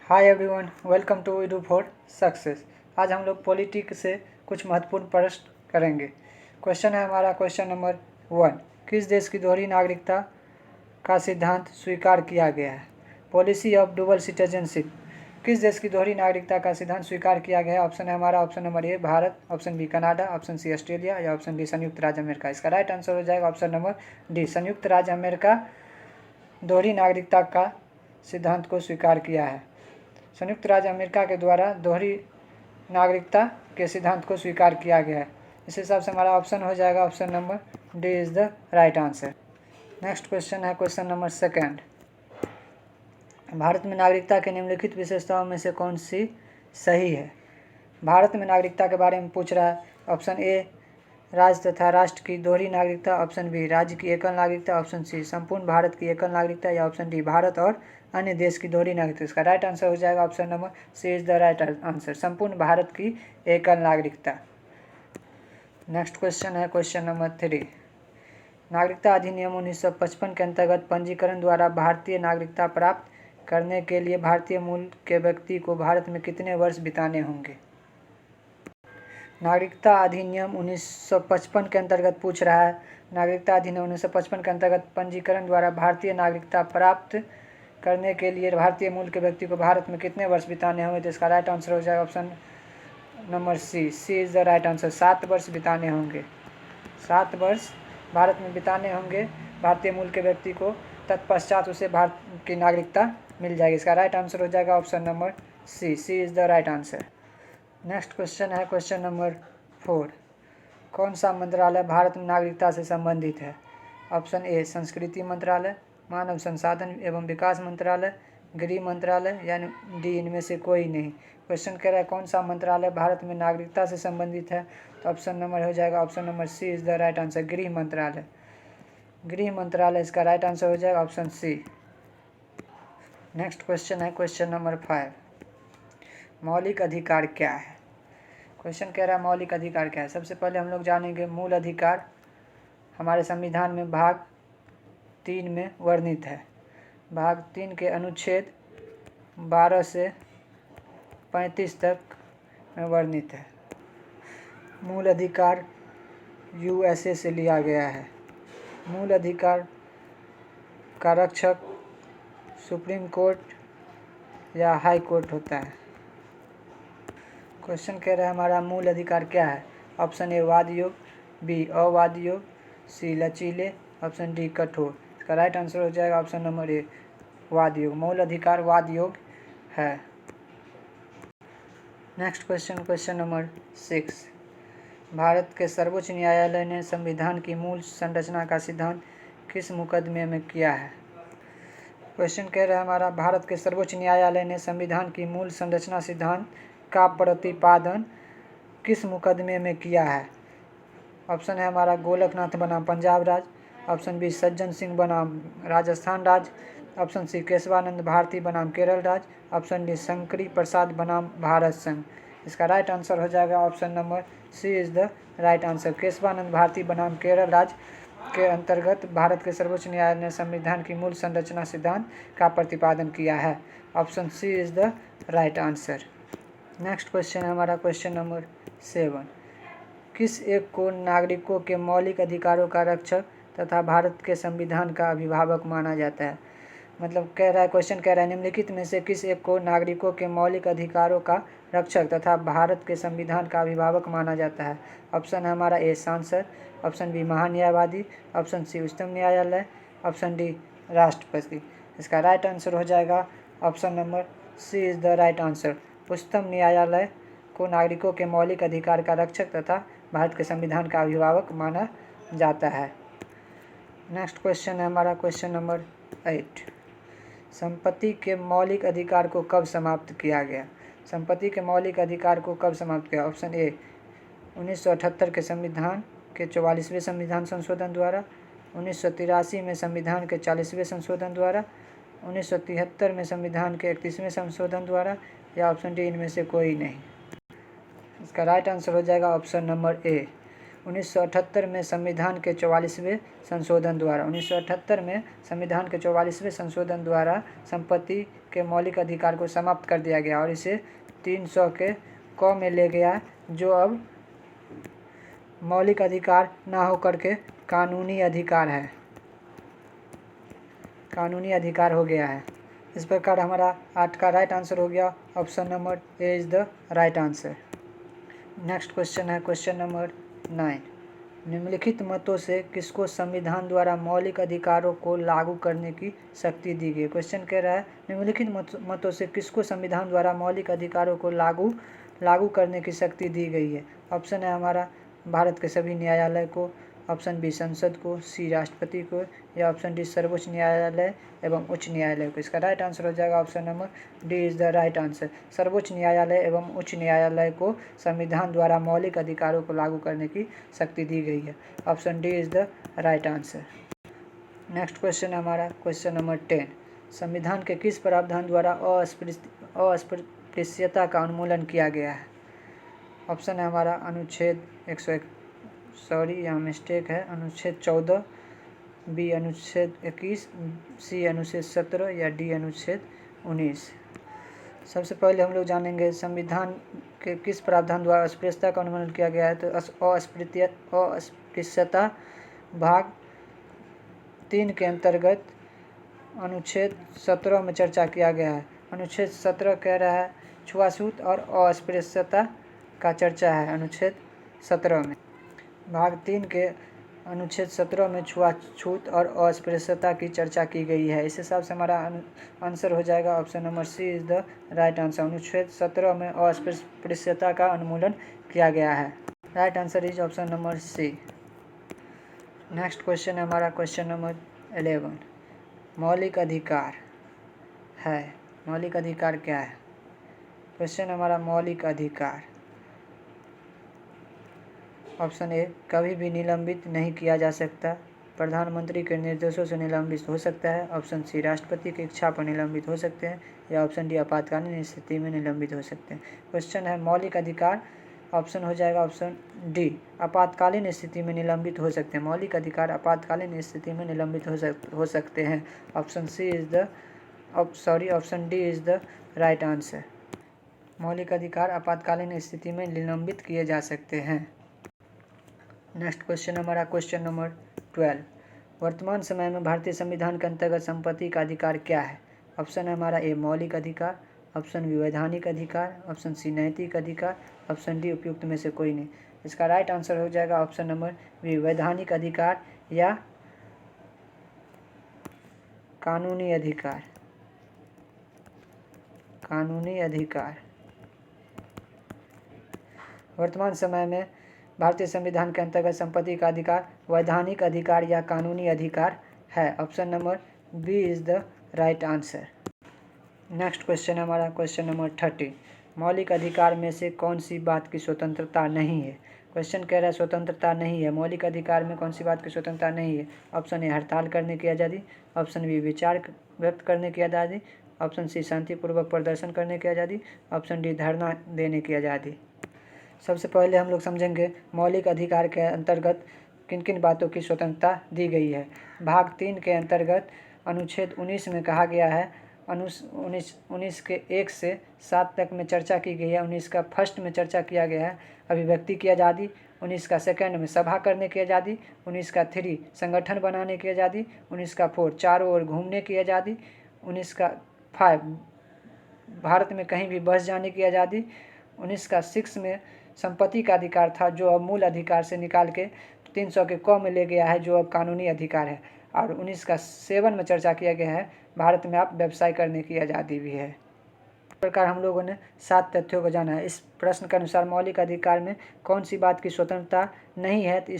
Hi everyone, welcome to Edu for Success. आज हम लोग पॉलिटिक्स से कुछ महत्वपूर्ण प्रश्न करेंगे। क्वेश्चन है हमारा क्वेश्चन नंबर 1। किस देश की दोहरी नागरिकता का सिद्धांत स्वीकार किया गया है? Policy of dual citizenship. किस देश की दोहरी नागरिकता का सिद्धांत स्वीकार किया गया है? ऑप्शन है हमारा option number A Bharat, option B Canada, option C Australia या ऑप्शन डी संयुक्त राज्य अमेरिका। इसका राइट आंसर हो जाएगा ऑप्शन नंबर डी, संयुक्त राज्य अमेरिका दोहरी नागरिकता का सिद्धांत को स्वीकार किया है। संयुक्त राज्य अमेरिका के द्वारा दोहरी नागरिकता के सिद्धांत को स्वीकार किया गया है। इस हिसाब से हमारा ऑप्शन हो जाएगा option number D is the right answer. Next question है क्वेश्चन नंबर 2। भारत में नागरिकता के निम्नलिखित विशेषताओं में से कौन सी सही है? भारत में नागरिकता के बारे में पूछ रहा है। ऑप्शन ए राज्य तथा राष्ट्र की दोहरी नागरिकता, ऑप्शन बी राज्य की एकल नागरिकता, ऑप्शन सी संपूर्ण भारत की एकल नागरिकता या ऑप्शन डी भारत और अन्य देश की दोहरी नागरिकता। इसका राइट आंसर हो जाएगा option number C is the right answer, संपूर्ण भारत की एकल नागरिकता। नेक्स्ट क्वेश्चन है क्वेश्चन नंबर 3। नागरिकता अधिनियम 1955 के अंतर्गत पंजीकरण द्वारा भारतीय नागरिकता प्राप्त करने के लिए भारतीय मूल के व्यक्ति को भारत में कितने वर्ष बिताने होंगे? नागरिकता अधिनियम 1955 के अंतर्गत पूछ रहा है। नागरिकता अधिनियम 1955 के अंतर्गत पंजीकरण द्वारा भारतीय नागरिकता प्राप्त करने के लिए भारतीय मूल के व्यक्ति को भारत में कितने वर्ष बिताने होंगे? तो इसका राइट आंसर हो जाएगा option number C is the right answer. 7 वर्ष बिताने होंगे। 7 वर्ष भारत में बिताने होंगे भारतीय मूल के व्यक्ति को, तत्पश्चात उसे भारत की नागरिकता मिल जाएगी। इसका राइट आंसर हो जाएगा option number C is the right answer. Next question है क्वेश्चन नंबर 4। कौन सा मंत्रालय भारत में नागरिकता से संबंधित है? ऑप्शन ए संस्कृति मंत्रालय, मानव संसाधन एवं विकास मंत्रालय, गृह मंत्रालय यानी डी इनमें से कोई नहीं। क्वेश्चन कह रहा है कौन सा मंत्रालय भारत में नागरिकता से संबंधित है? तो ऑप्शन नंबर हो जाएगा option number C is the right answer, गृह मंत्रालय। गृह मंत्रालय इसका राइट आंसर हो जाएगा ऑप्शन सी। नेक्स्ट क्वेश्चन है क्वेश्चन नंबर 5। मौलिक अधिकार क्या है? क्वेश्चन कह रहा है मौलिक अधिकार क्या है। सबसे पहले हम लोग जानेंगे मूल अधिकार हमारे संविधान में भाग 3 में वर्णित है। भाग 3 के अनुच्छेद 12 से 35 तक में वर्णित है। मूल अधिकार यूएसए से लिया गया है। मूल अधिकार का रक्षक सुप्रीम कोर्ट या हाई कोर्ट होता है। क्वेश्चन कह रहा है हमारा मूल अधिकार क्या है? ऑप्शन ए वाद योग, बी अवाद योग, सी लचीले, ऑप्शन डी कठोर। इसका राइट आंसर हो जाएगा ऑप्शन नंबर ए वाद योग। मूल अधिकार वाद योग है। Next question question number 6। Bharat के सर्वोच्च न्यायालय ने संविधान की मूल संरचना का सिद्धांत किस मुकदमे में किया है? क्वेश्चन कह रहा है हमारा भारत के सर्वोच्च न्यायालय ने संविधान की मूल संरचना सिद्धांत का प्रतिपादन किस मुकदमे में किया है? ऑप्शन है हमारा गोलकनाथ बनाम पंजाब राज्य, ऑप्शन बी सज्जन सिंह बनाम राजस्थान राज्य, ऑप्शन सी केशवानंद भारती बनाम केरल राज्य, ऑप्शन डी शंकरी प्रसाद बनाम भारत संघ। इसका राइट आंसर हो जाएगा option number C is the right answer. Kesavananda Bharati बनाम केरल राज्य के अंतर्गत भारत के सर्वोच्च न्यायालय ने संविधान की मूल संरचना सिद्धांत का प्रतिपादन किया है। Option C is the right answer. Next question है हमारा क्वेश्चन नंबर 7। किस एक को नागरिकों के मौलिक अधिकारों का रक्षक तथा भारत के संविधान का अभिभावक माना जाता है? मतलब कह रहा है क्वेश्चन कह रहा है निम्नलिखित में से किस एक को नागरिकों के मौलिक अधिकारों का रक्षक तथा भारत के संविधान का अभिभावक माना जाता है? ऑप्शन है हमारा ए सांसद, ऑप्शन बी महान्यायवादी, ऑप्शन सी उच्चतम न्यायालय, ऑप्शन डी राष्ट्रपति। इसका राइट आंसर हो जाएगा option number C is the right answer. उच्चतम न्यायालय को नागरिकों के मौलिक अधिकार का रक्षक तथा भारत के संविधान का अभिभावक माना जाता है। नेक्स्ट क्वेश्चन है हमारा क्वेश्चन नंबर 8। संपत्ति के मौलिक अधिकार को कब समाप्त किया गया? संपत्ति के मौलिक अधिकार को कब समाप्त किया? ऑप्शन ए 1978 के संविधान के 44वें संविधान संशोधन द्वारा, 1983 में संविधान के 40वें संशोधन द्वारा, 1973 में संविधान के 31वें संशोधन द्वारा या ऑप्शन डी इनमें से कोई नहीं। इसका राइट आंसर हो जाएगा ऑप्शन नंबर ए 1978 में संविधान के 44वें संशोधन द्वारा 1978 में संविधान के 44वें संशोधन द्वारा संपत्ति के मौलिक अधिकार को समाप्त कर दिया गया और इसे 300 के क में ले गया, जो अब मौलिक अधिकार ना होकर के कानूनी अधिकार है, कानूनी अधिकार हो गया है। इस प्रकार हमारा 8 का राइट आंसर हो गया। Option number A is the right answer. Next question है क्वेश्चन नंबर 9। निम्नलिखित मतों से किसको संविधान द्वारा मौलिक अधिकारों को लागू करने की शक्ति दी गई। क्वेश्चन कह रहा है निम्नलिखित मतों से किसको संविधान द्वारा मौलिक अधिकारों को लागू करने की शक्ति दी गई है। ऑप्शन है हमारा भारत के सभी न्यायालय को, ऑप्शन बी संसद को, सी राष्ट्रपति को, या ऑप्शन डी सर्वोच्च न्यायालय एवं उच्च न्यायालय को। इसका राइट आंसर हो जाएगा option number D is the right answer. सर्वोच्च न्यायालय एवं उच्च न्यायालय को संविधान द्वारा मौलिक अधिकारों को लागू करने की शक्ति दी गई है। Option D is the right answer. Next question है हमारा क्वेश्चन नंबर 10। संविधान के किस प्रावधान द्वारा अस्पृश्यता का उन्मूलन किया गया है। ऑप्शन है हमारा अनुच्छेद 101, यहाँ मिस्टेक है, अनुच्छेद 14, बी अनुच्छेद 21, सी अनुच्छेद 17 या डी अनुच्छेद 19। सबसे पहले हम लोग जानेंगे संविधान के किस प्रावधान द्वारा अस्पृश्यता का उन्मूलन किया गया है। तो अस्पृश्यता भाग 3 के अंतर्गत अनुच्छेद 17 में चर्चा किया गया है। अनुच्छेद 17 कह रहा है छुआछूत और अस्पृश्यता का चर्चा है। अनुच्छेद 17 में भाग 3 के अनुच्छेद 17 में छुआछूत और अस्पृश्यता की चर्चा की गई है। इस हिसाब से हमारा आंसर हो जाएगा option number C is the right answer. अनुच्छेद 17 में अस्पृश्यता का उन्मूलन किया गया है। Right answer is option number C. Next question है हमारा क्वेश्चन नंबर 11। मौलिक अधिकार है, मौलिक अधिकार क्या है। क्वेश्चन हमारा मौलिक अधिकार। ऑप्शन ए कभी भी निलंबित नहीं किया जा सकता, प्रधानमंत्री के निर्देशों से निलंबित हो सकता है। ऑप्शन सी राष्ट्रपति की इच्छा पर निलंबित हो सकते हैं, या ऑप्शन डी आपातकालीन स्थिति में निलंबित हो सकते हैं। क्वेश्चन है मौलिक अधिकार, ऑप्शन हो जाएगा ऑप्शन डी आपातकालीन स्थिति में निलंबित हो सकते हैं। मौलिक अधिकार आपातकालीन स्थिति में निलंबित हो सकते हैं। Option C is the option D is the right answer. मौलिक अधिकार आपातकालीन स्थिति में निलंबित किए जा सकते हैं। नेक्स्ट क्वेश्चन हमारा क्वेश्चन नंबर 12। वर्तमान समय में भारतीय संविधान के अंतर्गत संपत्ति का अधिकार क्या है। ऑप्शन है हमारा ए मौलिक अधिकार, ऑप्शन बी वैधानिक अधिकार, ऑप्शन सी नैतिक अधिकार, ऑप्शन डी उपयुक्त में से कोई नहीं। इसका राइट आंसर हो जाएगा ऑप्शन नंबर बी वैधानिक अधिकार या कानूनी अधिकार। कानूनी अधिकार। वर्तमान समय में भारतीय संविधान के अंतर्गत संपत्ति का अधिकार वैधानिक अधिकार या कानूनी अधिकार है। Option number B is the right answer. Next question हमारा क्वेश्चन नंबर 13। मौलिक अधिकार में से कौन सी बात की स्वतंत्रता नहीं है। क्वेश्चन कह रहा है स्वतंत्रता नहीं है, मौलिक अधिकार में कौन सी बात की स्वतंत्रता नहीं है। ऑप्शन ए हड़ताल करने की आज़ादी, ऑप्शन बी विचार व्यक्त करने की आज़ादी, ऑप्शन सी शांतिपूर्वक प्रदर्शन करने की आज़ादी, ऑप्शन डी धरना देने की आज़ादी। सबसे पहले हम लोग समझेंगे मौलिक अधिकार के अंतर्गत किन किन बातों की स्वतंत्रता दी गई है। भाग 3 के अंतर्गत अनुच्छेद 19 में कहा गया है, 19 के 1 से 7 तक में चर्चा की गई है। 19 का फर्स्ट में चर्चा किया गया है अभिव्यक्ति की आज़ादी, 19 का सेकंड में सभा करने की आज़ादी, 19 का 3 संगठन बनाने की आज़ादी, 19 का 4 चारों ओर घूमने की आज़ादी, 19 का 5 भारत में कहीं भी बस जाने की आज़ादी, 19 का 6 में संपत्ति का अधिकार था जो अब मूल अधिकार से निकाल के 300 के क में ले गया है जो अब कानूनी अधिकार है, और 19 का 7 में चर्चा किया गया है भारत में आप व्यवसाय करने की आज़ादी भी है। इस प्रकार हम लोगों ने 7 तथ्यों को जाना है। इस प्रश्न के अनुसार मौलिक अधिकार में कौन सी बात की स्वतंत्रता नहीं है, तो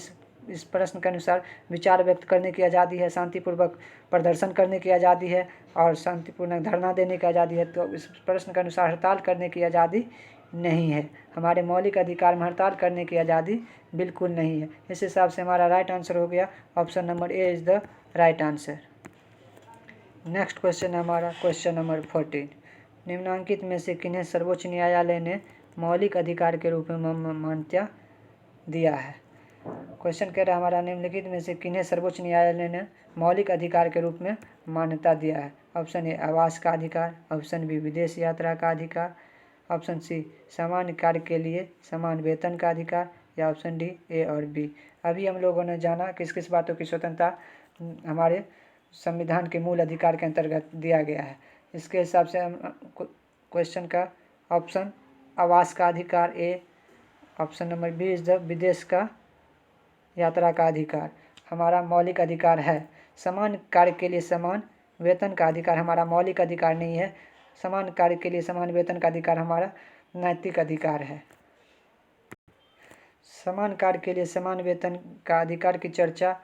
इस प्रश्न के अनुसार विचार व्यक्त करने की आज़ादी है, शांतिपूर्वक प्रदर्शन करने की आज़ादी है और शांतिपूर्ण धरना देने की आज़ादी है। तो इस प्रश्न के अनुसार हड़ताल करने की आज़ादी नहीं है। हमारे मौलिक अधिकार में हड़ताल करने की आज़ादी बिल्कुल नहीं है। इस हिसाब से हमारा राइट आंसर हो गया option number A is the right answer. Next question है हमारा क्वेश्चन नंबर 14। निम्नांकित में से किन्हें सर्वोच्च न्यायालय ने मौलिक अधिकार के रूप में मान्यता दिया है। क्वेश्चन कह रहा है हमारा निम्नलिखित में से किन्हें सर्वोच्च न्यायालय ने मौलिक अधिकार के रूप में मान्यता दिया है। ऑप्शन ए आवास का अधिकार, ऑप्शन बी विदेश यात्रा का अधिकार, ऑप्शन सी समान कार्य के लिए समान वेतन का अधिकार, या ऑप्शन डी ए और बी। अभी हम लोगों ने जाना किस किस बातों की स्वतंत्रता हमारे संविधान के मूल अधिकार के अंतर्गत दिया गया है। इसके हिसाब से हम क्वेश्चन का ऑप्शन आवास का अधिकार A, option number B is the विदेश का यात्रा का अधिकार हमारा मौलिक अधिकार है। समान कार्य के लिए समान वेतन का अधिकार हमारा मौलिक अधिकार नहीं है। समान कार्य के लिए समान वेतन का अधिकार हमारा नैतिक अधिकार है। समान कार्य के लिए समान वेतन का अधिकार की चर्चा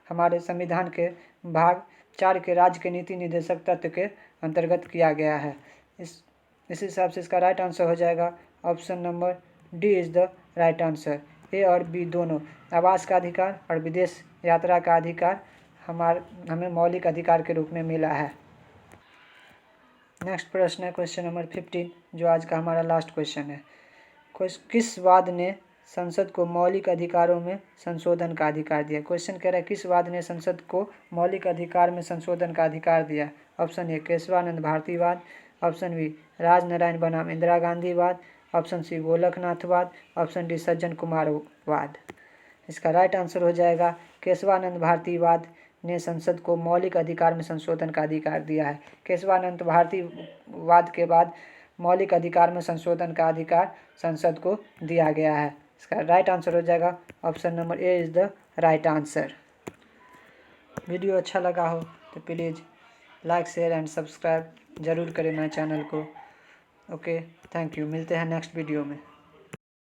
हमारे संविधान के भाग 4 के राज्य के नीति निर्देशक तत्व के अंतर्गत किया गया है। इस हिसाब से इसका राइट आंसर हो जाएगा option number D is the right answer. A और बी दोनों आवास का अधिकार और विदेश यात्रा का अधिकार हमें मौलिक अधिकार के रूप में मिला है। नेक्स्ट प्रश्न है क्वेश्चन नंबर 15, जो आज का हमारा लास्ट क्वेश्चन है। किस वाद ने संसद को मौलिक अधिकारों में संशोधन का अधिकार दिया। क्वेश्चन कह रहा है किस वाद ने संसद को मौलिक अधिकार में संशोधन का अधिकार दिया। ऑप्शन ए केशवानंद भारती वाद, ऑप्शन बी राजनारायण बनाम इंदिरा गांधी वाद, ऑप्शन सी गोलकनाथ वाद, ऑप्शन डी सज्जन कुमार वाद। इसका राइट आंसर हो जाएगा केशवानंद भारती वाद ने संसद को मौलिक अधिकार में संशोधन का अधिकार दिया है। केशवानंद भारती वाद के बाद मौलिक अधिकार में संशोधन का अधिकार संसद को दिया गया है। इसका राइट आंसर हो जाएगा option number A is the right answer. Video अच्छा लगा हो तो please like share and subscribe ज़रूर करें मेरे चैनल को। Okay, thank you. मिलते हैं नेक्स्ट वीडियो में।